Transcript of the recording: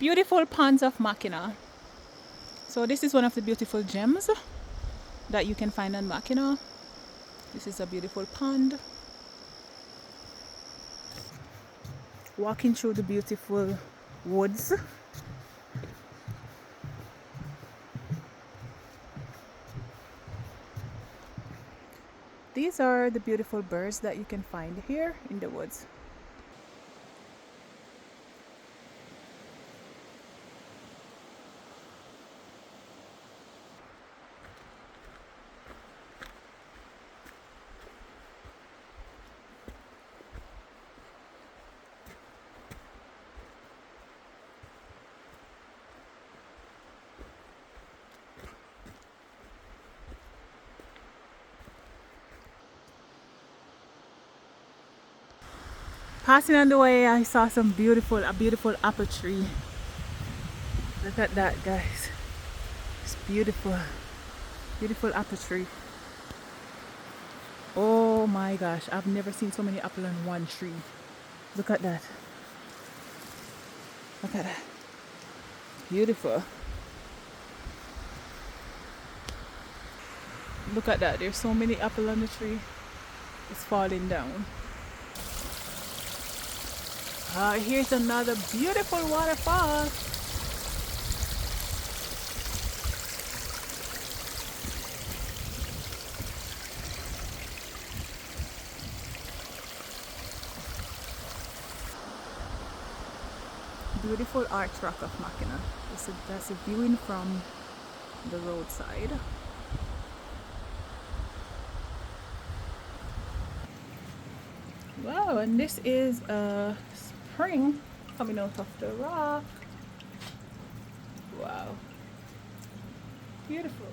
Beautiful ponds of Mackinac. So this is one of the beautiful gems that you can find on Mackinac. This is a beautiful pond. Walking through the beautiful woods. These are the beautiful birds that you can find here in the woods. Passing on the way, I saw a beautiful apple tree. Look at that, guys. It's beautiful. Beautiful apple tree. Oh my gosh, I've never seen so many apples on one tree. Look at that. Look at that. Beautiful. Look at that. There's so many apples on the tree. It's falling down. Here's another beautiful waterfall. Beautiful arch rock of Mackinac. That's a viewing from the roadside. Wow, and this is a spring coming out of the rock. Wow, beautiful.